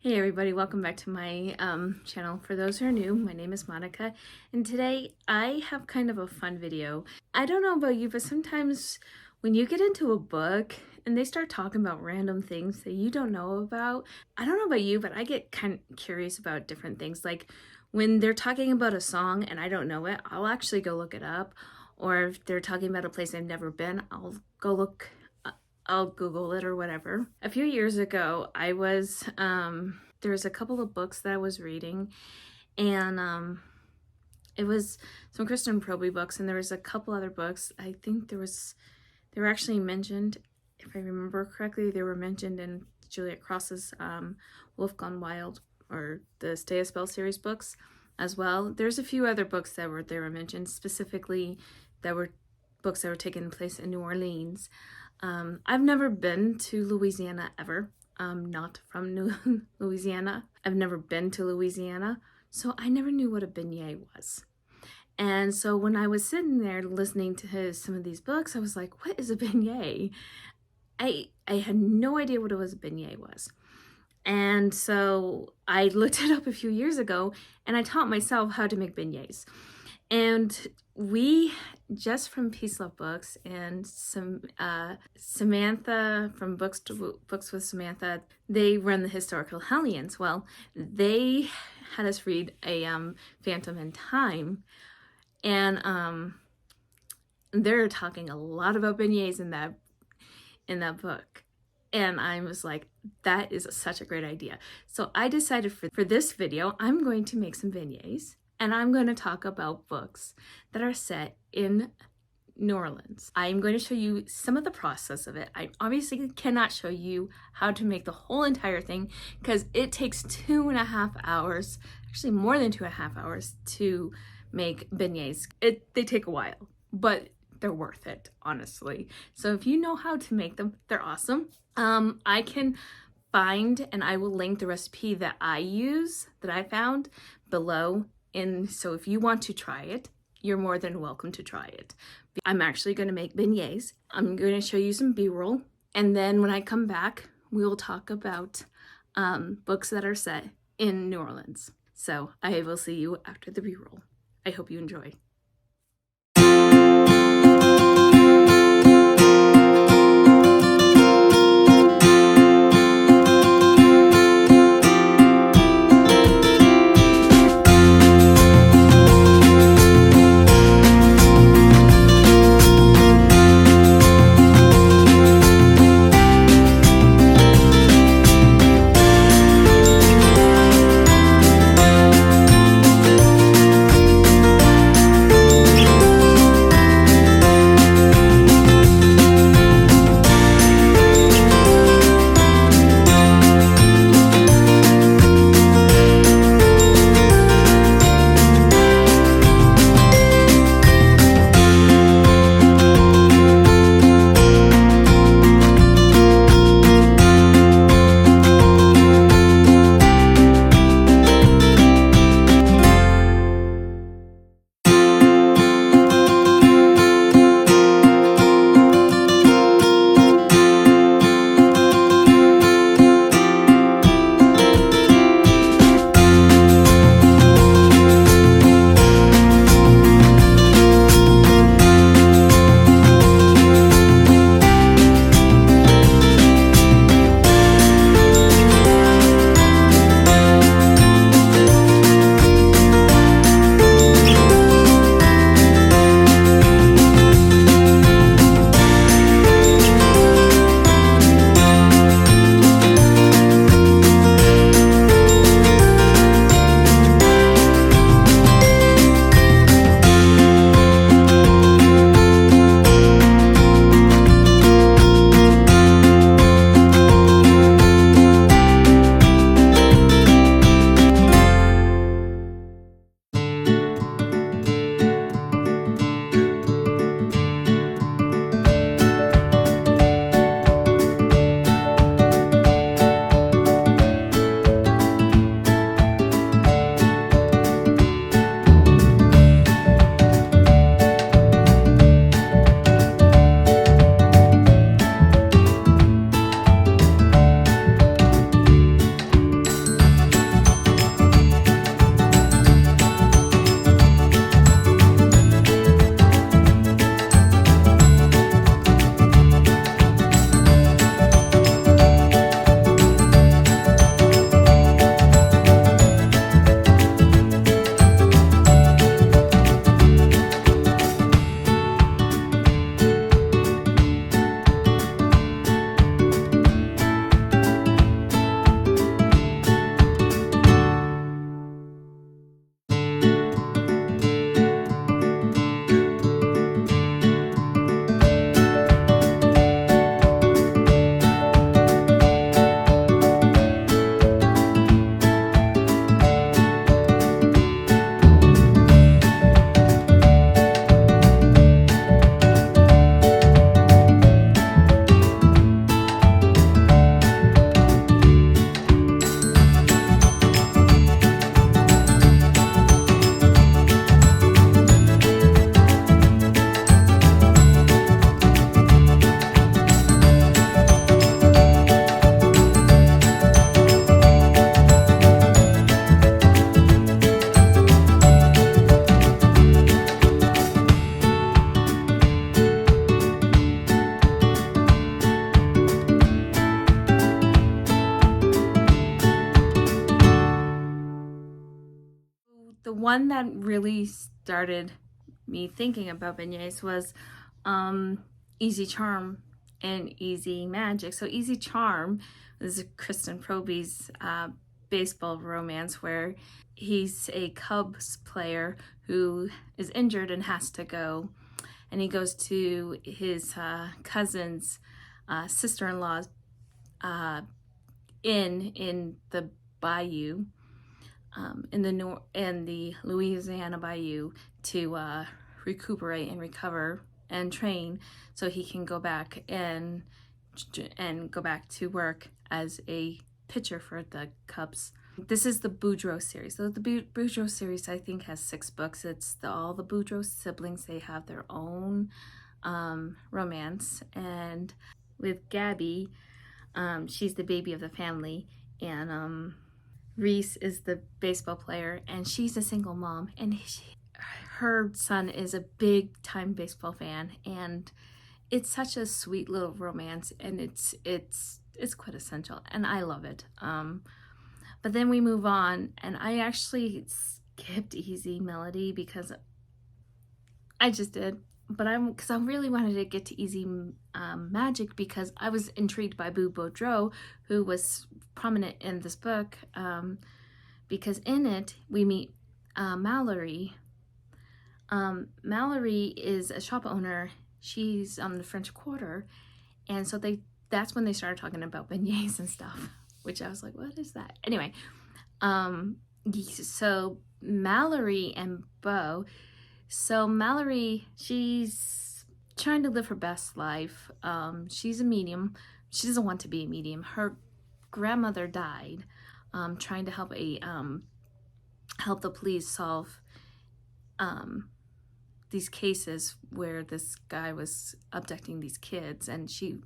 Hey everybody, welcome back to my channel. For those who are new, my name is Monica, and today I have kind of a fun video. I don't know about you, but sometimes when you get into a book and they start talking about random things that you don't know about, I don't know about you, but I get kind of curious about different things. Like when they're talking about a song and I don't know it, I'll actually go look it up. Or if they're talking about a place I've never been, I'll Google it or whatever. A few years ago, there was a couple of books that I was reading, and it was some Kristen Proby books, and there was a couple other books. I think they were actually mentioned, if I remember correctly, they were mentioned in Juliet Cross's Wolf Gone Wild, or the Stay a Spell series books as well. There's a few other books that were mentioned, specifically that were books that were taking place in New Orleans. I've never been to Louisiana ever. Not from Louisiana. I've never been to Louisiana, so I never knew what a beignet was. And so when I was sitting there listening to some of these books, I was like, what is a beignet? I had no idea what a beignet was. And so I looked it up a few years ago, and I taught myself how to make beignets. And Jess from Peace Love Books and Samantha from Books with Samantha, they run the Historical Hellions. Well, they had us read a Phantom in Time, and they're talking a lot about beignets in that book. And I was like, that is such a great idea. So I decided for this video, I'm going to make some beignets. And I'm going to talk about books that are set in New Orleans. I'm going to show you some of the process of it. I obviously cannot show you how to make the whole entire thing because it takes 2.5 hours, actually more than 2.5 hours to make beignets. They take a while, but they're worth it, honestly. So if you know how to make them, they're awesome. I can find, and I will link the recipe that I found below. And so if you want to try it, you're more than welcome to try it. I'm actually going to make beignets. I'm going to show you some B-roll. And then when I come back, we will talk about books that are set in New Orleans. So I will see you after the B-roll. I hope you enjoy. one that really started me thinking about beignets was Easy Charm and Easy Magic. So Easy Charm is Kristen Proby's baseball romance where he's a Cubs player who is injured and has to go, and he goes to his cousin's sister-in-law's in the bayou, in the Louisiana bayou, to recuperate and recover and train so he can go back and go back to work as a pitcher for the Cubs. This is the Boudreaux series. So the Boudreaux series, I think, has 6 books. It's all the Boudreaux siblings. They have their own romance. And with Gabby, she's the baby of the family. And Reese is the baseball player, and she's a single mom. And her son is a big-time baseball fan. And it's such a sweet little romance, and it's quintessential, and I love it. But then we move on, and I actually skipped Easy Melody because I just did. But because I really wanted to get to Easy Magic because I was intrigued by Boo Boudreaux, who was prominent in this book, because in it we meet Mallory. Mallory is a shop owner. She's on the French Quarter, and so that's when they started talking about beignets and stuff, which I was like, what is that? Anyway, so Mallory and Beau. So Mallory, she's trying to live her best life. She's a medium. She doesn't want to be a medium. Her grandmother died trying to help help the police solve these cases where this guy was abducting these kids, and she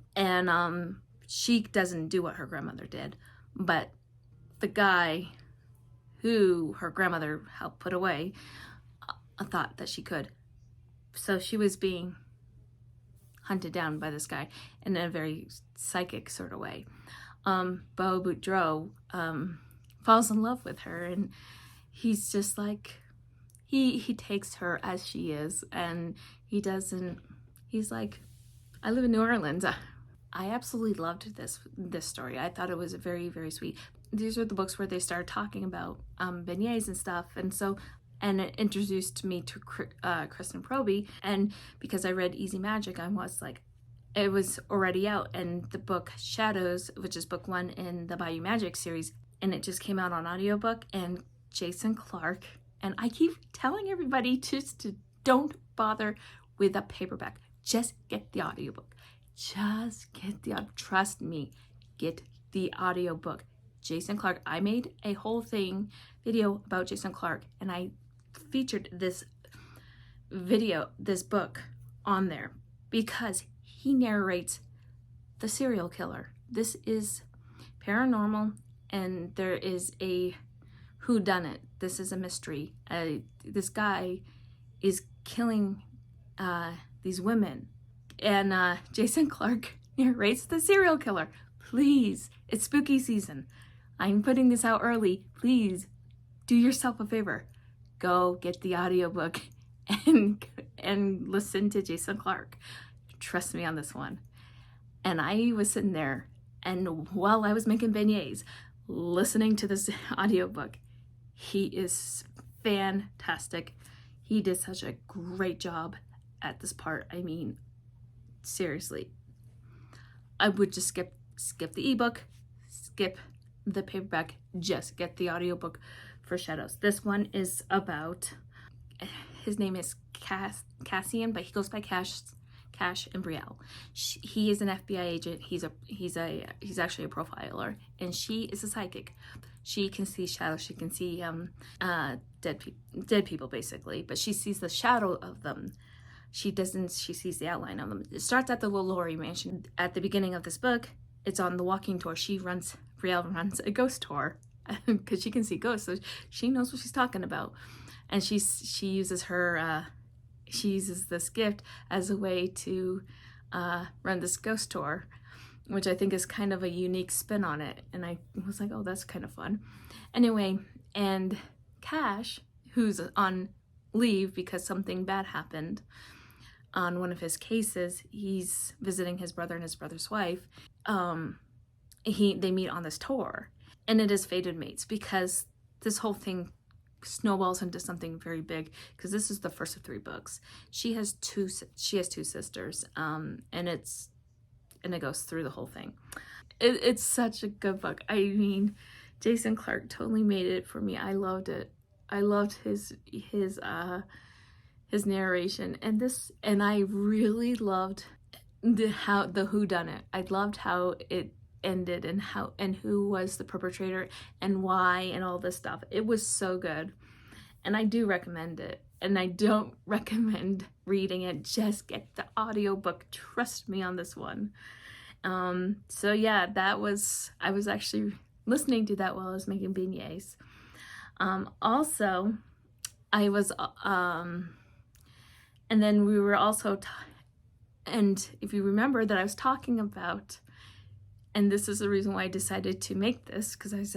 doesn't do what her grandmother did, but the guy who her grandmother helped put away thought that she could. So she was being hunted down by this guy in a very psychic sort of way. Beau Boudreaux falls in love with her, and he's just like, he takes her as she is, and he's like, I live in New Orleans. I absolutely loved this story. I thought it was very, very sweet. These are the books where they started talking about beignets and stuff, and it introduced me to Kristen Proby. And because I read Easy Magic, I was like, it was already out, and the book Shadows, which is book 1 in the Bayou Magic series, and it just came out on audiobook, and Jason Clarke. And I keep telling everybody just to don't bother with a paperback. Just get the audiobook. Trust me, get the audiobook. Jason Clarke. I made a whole video about Jason Clarke, and I featured this book on there because he narrates the serial killer. This is paranormal, and there is a whodunit. This is a mystery. This guy is killing these women, and Jason Clarke narrates the serial killer. Please, it's spooky season. I'm putting this out early. Please do yourself a favor. Go get the audiobook and listen to Jason Clarke. Trust me on this one. And I was sitting there, and while I was making beignets, listening to this audiobook, he is fantastic. He did such a great job at this part. I mean, seriously. I would just skip the ebook, skip the paperback, just get the audiobook for Shadows. This one is about, his name is Cassian, but he goes by Cash and Brielle. He is an FBI agent. He's actually a profiler, and she is a psychic. She can see shadows. She can see dead people basically, but she sees the shadow of them. She sees the outline of them. It starts at the Lolori mansion. At the beginning of this book, it's on the walking tour. Brielle runs a ghost tour because she can see ghosts, so she knows what she's talking about. And she uses this gift as a way to run this ghost tour, which I think is kind of a unique spin on it. And I was like, oh, that's kind of fun. Anyway, and Cash, who's on leave because something bad happened on one of his cases. He's visiting his brother and his brother's wife. They meet on this tour, and it is fated mates because this whole thing snowballs into something very big, because this is the first of 3 books. She has two sisters, and it goes through the whole thing. It's such a good book. I mean, Jason Clark totally made it for me. I loved it. I loved his narration, and I really loved the whodunit. I loved how it ended, and who was the perpetrator and why, and all this stuff. It was so good, and I do recommend it. And I don't recommend reading it. Just get the audiobook. Trust me on this one. So yeah, I was actually listening to that while I was making beignets. Also, I was, and then we were also, and if you remember that I was talking about, and this is the reason why I decided to make this, because I was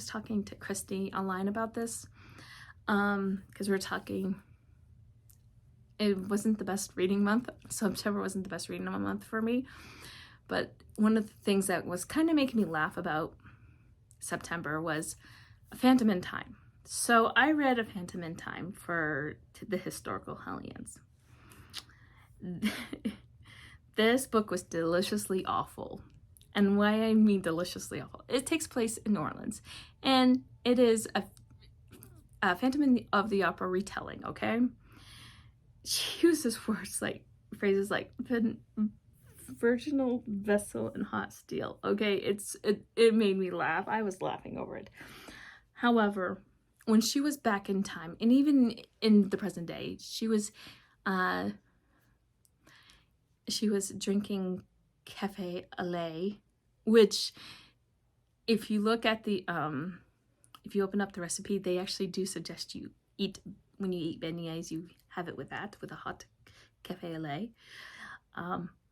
talking to Christi online about this, because we were talking, it wasn't the best reading month. September wasn't the best reading month for me. But one of the things that was kind of making me laugh about September was A Phantom in Time. So I read A Phantom in Time for the historical Hellions. This book was deliciously awful. And why I mean deliciously awful, it takes place in New Orleans. And it is a Phantom of the Opera retelling, okay? She uses phrases like virginal vessel and hot steel. Okay, it made me laugh. I was laughing over it. However, when she was back in time, and even in the present day, she was drinking cafe au lait, which, if you look at the if you open up the recipe, they actually do suggest when you eat beignets, you have it with a hot cafe au lait.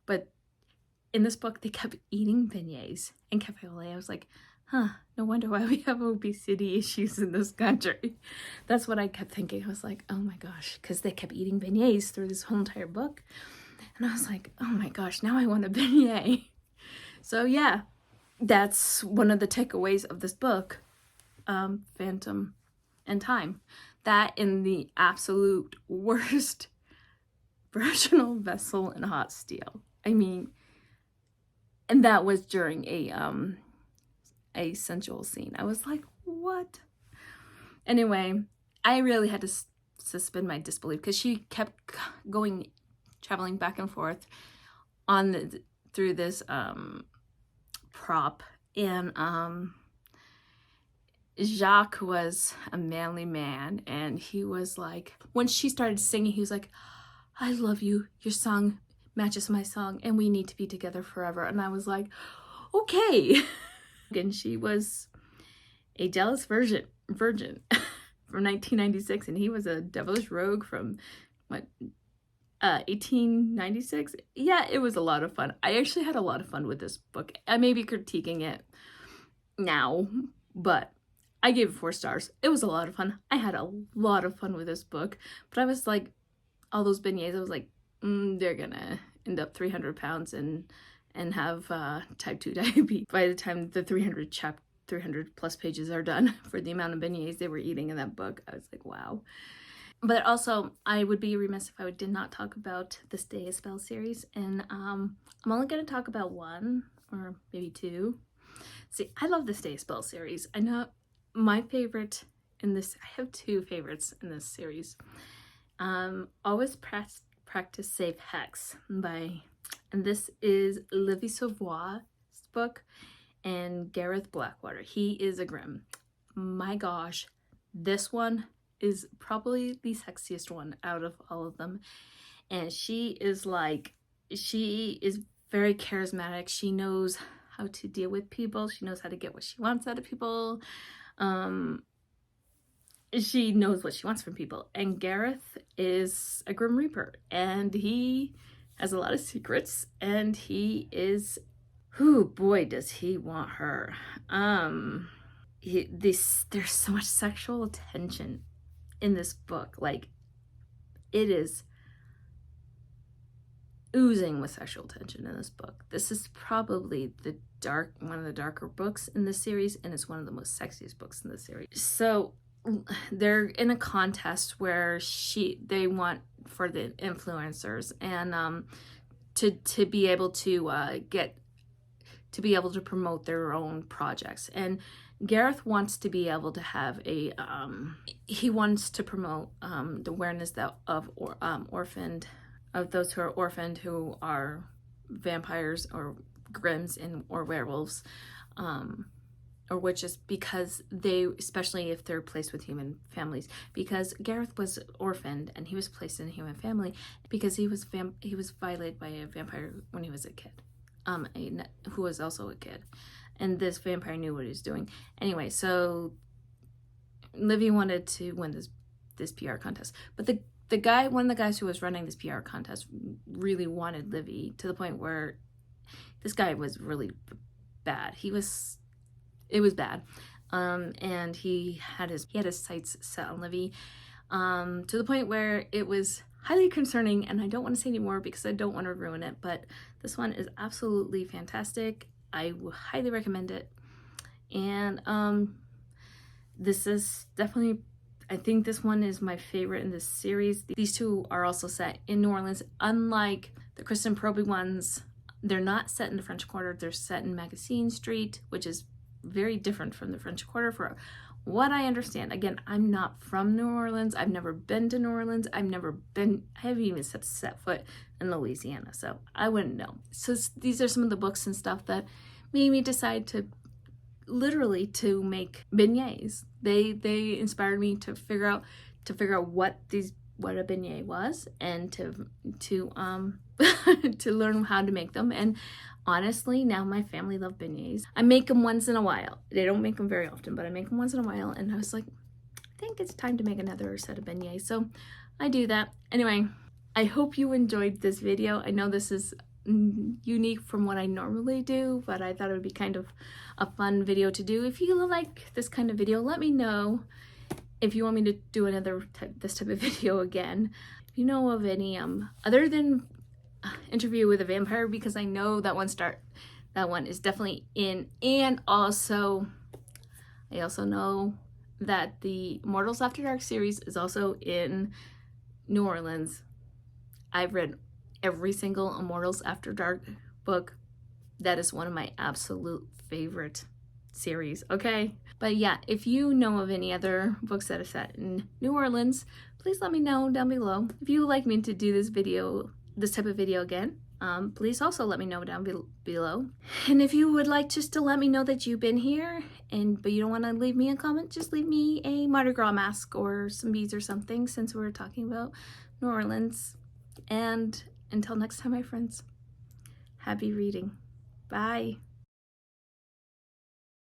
But in this book, they kept eating beignets and cafe au lait. I was like, no wonder why we have obesity issues in this country. That's what I kept thinking. I was like, oh my gosh, because they kept eating beignets through this whole entire book. And I was like, oh my gosh, now I want a beignet. So yeah, that's one of the takeaways of this book, Phantom in Time. That in the absolute worst virginal vessel and hot steel. I mean, and that was during a sensual scene. I was like, what? Anyway, I really had to suspend my disbelief, because she kept traveling back and forth through this prop, and Jacques was a manly man, and he was like, when she started singing, he was like, I love you, your song matches my song, and we need to be together forever. And I was like, okay. And she was a jealous virgin from 1996, and he was a devilish rogue from 1896. Yeah, it was a lot of fun. I actually had a lot of fun with this book. I may be critiquing it now, but I gave it 4 stars. It was a lot of fun. I had a lot of fun with this book, but I was like, all those beignets, I was like, they're gonna end up 300 pounds and have type 2 diabetes by the time the 300 plus pages are done for the amount of beignets they were eating in that book. I was like, wow. But also, I would be remiss if I did not talk about the Stay a Spell series, and I'm only going to talk about 1 or maybe 2. See, I love the Stay a Spell series. I know my favorite in this, I have 2 favorites in this series. Always Practice Safe Hex and this is Livy Savoy's book, and Gareth Blackwater. He is a Grimm. My gosh, this one is probably the sexiest one out of all of them. And she is very charismatic. She knows how to deal with people. She knows how to get what she wants out of people. She knows what she wants from people. And Gareth is a Grim Reaper, and he has a lot of secrets, and he is, boy, does he want her. There's so much sexual tension in this book. Like, it is oozing with sexual tension in this book. This is probably one of the darker books in this series, and it's one of the most sexiest books in the series. So they're in a contest where they want for the influencers and to be able to promote their own projects. And Gareth wants to be able to have he wants to promote the awareness of those who are orphaned, who are vampires or grims or werewolves, or witches, because especially if they're placed with human families, because Gareth was orphaned and he was placed in a human family because he was violated by a vampire when he was a kid, who was also a kid, and this vampire knew what he was doing. Anyway, so Livy wanted to win this PR contest, but one of the guys who was running this PR contest really wanted Livy, to the point where this guy was really bad. It was bad. And he had his sights set on Livy, to the point where it was highly concerning, and I don't want to say any more because I don't want to ruin it, but this one is absolutely fantastic. I would highly recommend it. And this is definitely, I think this one is my favorite in this series. These two are also set in New Orleans. Unlike the Kristen Proby ones, they're not set in the French Quarter. They're set in Magazine Street, which is very different from the French Quarter, for what I understand. Again, I'm not from New Orleans. I've never been to New Orleans. I haven't even set foot in Louisiana, so I wouldn't know. So these are some of the books and stuff that made me decide to make beignets. They inspired me to figure out what a beignet was, and to to learn how to make them. And honestly, now my family love beignets. I make them once in a while. They don't make them very often, but I make them once in a while, and I was like, I think it's time to make another set of beignets, so I do that. Anyway, I hope you enjoyed this video. I know this is unique from what I normally do, but I thought it would be kind of a fun video to do. If you like this kind of video, let me know if you want me to do this type of video again. If you know of any other than Interview with a Vampire, because I know that one is definitely in, and also I also know that the Immortals After Dark series is also in New Orleans. I've read every single Immortals After Dark book. That is one of my absolute favorite series, okay? But yeah, if you know of any other books that are set in New Orleans, please let me know down below. If you would like me to do this type of video again, please also let me know down below. And if you would like just to let me know that you've been here, but you don't want to leave me a comment, just leave me a Mardi Gras mask or some beads or something, since we're talking about New Orleans. And until next time, my friends, happy reading. Bye.